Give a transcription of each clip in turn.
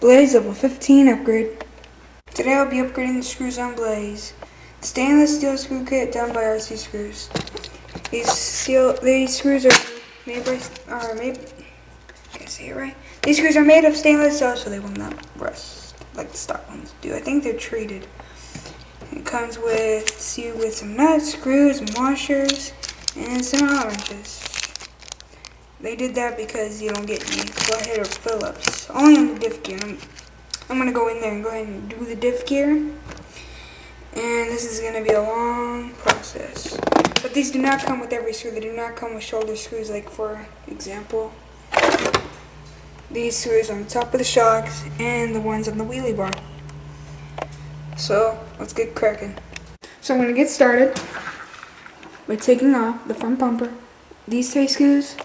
Blaze level 15 upgrade. Today I'll be upgrading the screws on Blaze. Stainless steel screw kit done by RC Screws. These screws are made by, can I say it right? These screws are made of stainless steel so they will not rust like the stock ones do. I think they're treated. It comes with some nuts, screws, and washers, and some oranges. They did that because you don't get any flathead or Phillips. Only on the diff gear. I'm going to go in there and go ahead and do the diff gear. And this is going to be a long process. But these do not come with every screw. They do not come with shoulder screws, like for example, these screws on the top of the shocks and the ones on the wheelie bar. So let's get cracking. So I'm going to get started by taking off the front bumper, these 3 screws,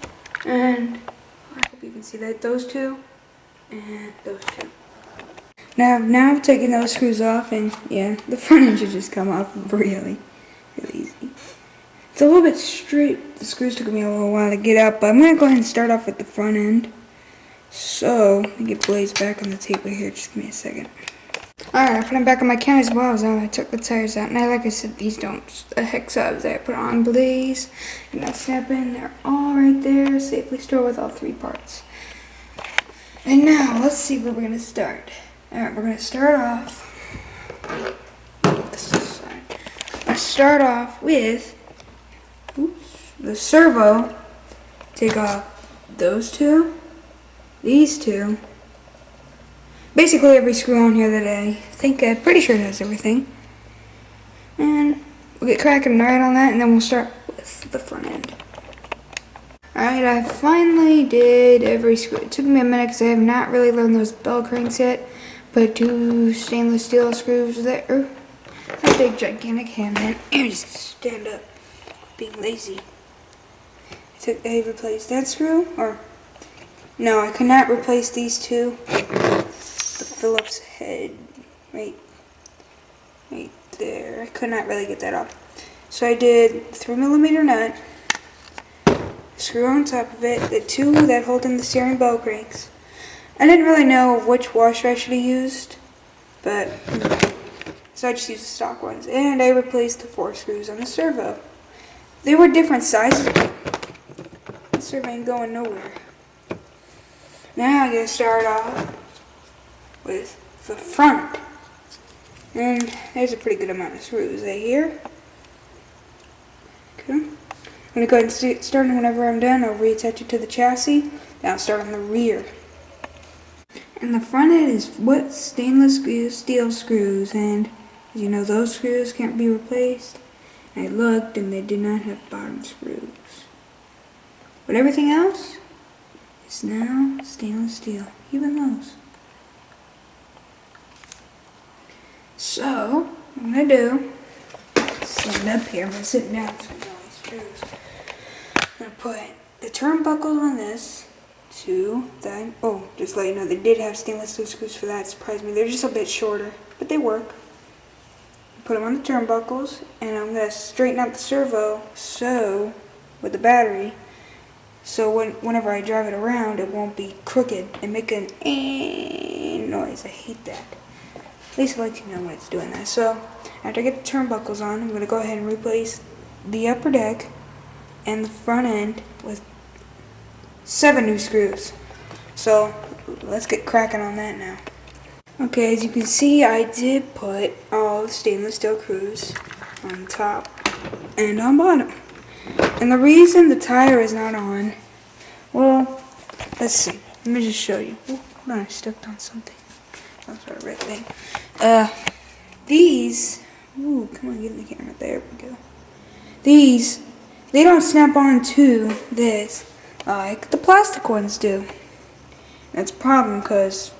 and I hope you can see that, those 2 and those 2. Now I've taken those screws off, and yeah, the front end should just come off really easy. It's a little bit straight. The screws took me a little while to get out, but I'm going to go ahead and start off with the front end. So, let me get Blaze back on the table here. Just give me a second. Alright, I put them back on my can as well. I took the tires out. Now, like I said, these don't hex up. I put on Blaze. And I snap in. They're all right there. Safely stored with all 3 parts. And now, let's see where we're going to start. Alright, we're going to start off. Let's start off with the servo. Take off those 2. These 2. Basically every screw on here that I'm pretty sure it has everything. And we'll get cracking right on that, and then we'll start with the front end. Alright, I finally did every screw. It took me a minute because I have not really learned those bell cranks yet. Put 2 stainless steel screws there. A big gigantic hand. And just stand up. Being lazy. I replaced that screw, or no, I could not replace these 2. The Phillips head, right there. I could not really get that off. So I did 3mm nut, screw on top of it, the 2 that hold in the steering bell cranks. I didn't really know which washer I should have used, but so I just used the stock ones. And I replaced the 4 screws on the servo. They were different sizes, but the servo ain't going nowhere. Now I'm going to start off with the front. And there's a pretty good amount of screws right here. Okay. I'm going to go ahead and start whenever I'm done. I'll reattach it to the chassis. Then I'll start on the rear. And the front end is what stainless steel screws, and as you know, those screws can't be replaced. I looked and they did not have bottom screws. But everything else is now stainless steel, even those. So, what I'm going to do, stand up here, I'm sitting down so I know these screws. I'm going to put the turnbuckles on this, 2, that, just to let you know, they did have stainless steel screws for that, surprised me. They're just a bit shorter, but they work. Put them on the turnbuckles, and I'm going to straighten out the servo, with the battery, so whenever I drive it around, it won't be crooked and make an noise. I hate that. At least I'll let you know when it's doing that. So, after I get the turnbuckles on, I'm going to go ahead and replace the upper deck and the front end with 7 new screws. So, let's get cracking on that now. Okay, as you can see, I did put all the stainless steel screws on top and on bottom. And the reason the tire is not on, well, let's see. Let me just show you. Oh, hold on, I stepped on something. That's our red thing. These, come on, get in the camera. There we go. These, they don't snap on to this like the plastic ones do. That's a problem because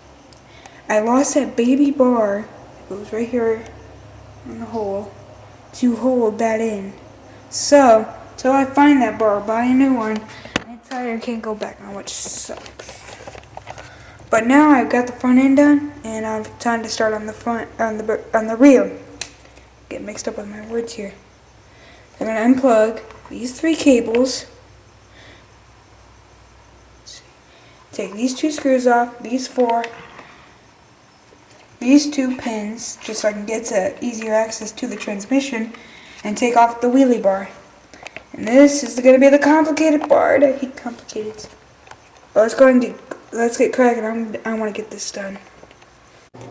I lost that baby bar. It goes right here in the hole to hold that in. So, till I find that bar, buy a new one. My tire can't go back on, which sucks. But now I've got the front end done, and it's time to start on the rear. Get mixed up with my words here. I'm going to unplug these 3 cables. Take these 2 screws off, these 4, these 2 pins just so I can get to easier access to the transmission and take off the wheelie bar. And this is going to be the complicated part. I hate complicated. But let's get cracking. I want to get this done.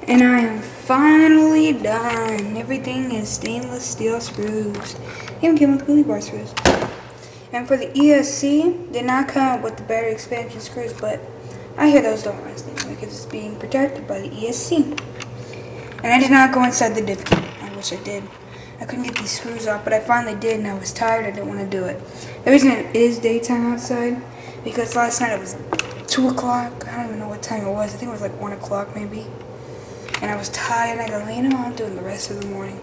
And I am finally done. Everything is stainless steel screws. Even came with wheelie bar screws. And for the ESC, did not come with the battery expansion screws, but I hear those don't last anymore because it's being protected by the ESC. And I did not go inside the diff kit. I wish I did. I couldn't get these screws off, but I finally did, and I was tired. I didn't want to do it. The reason it is daytime outside, because last night it was 2 o'clock. I don't even know what time it was. I think it was like 1 o'clock maybe. And I was tired, and I go, you know, I'm doing the rest of the morning.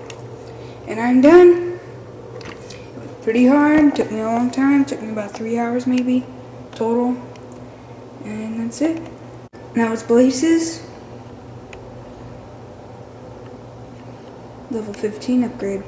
And I'm done. It was pretty hard. Took me a long time. Took me about 3 hours maybe total. And that's it. Now it's Blaze's level 15 upgrade.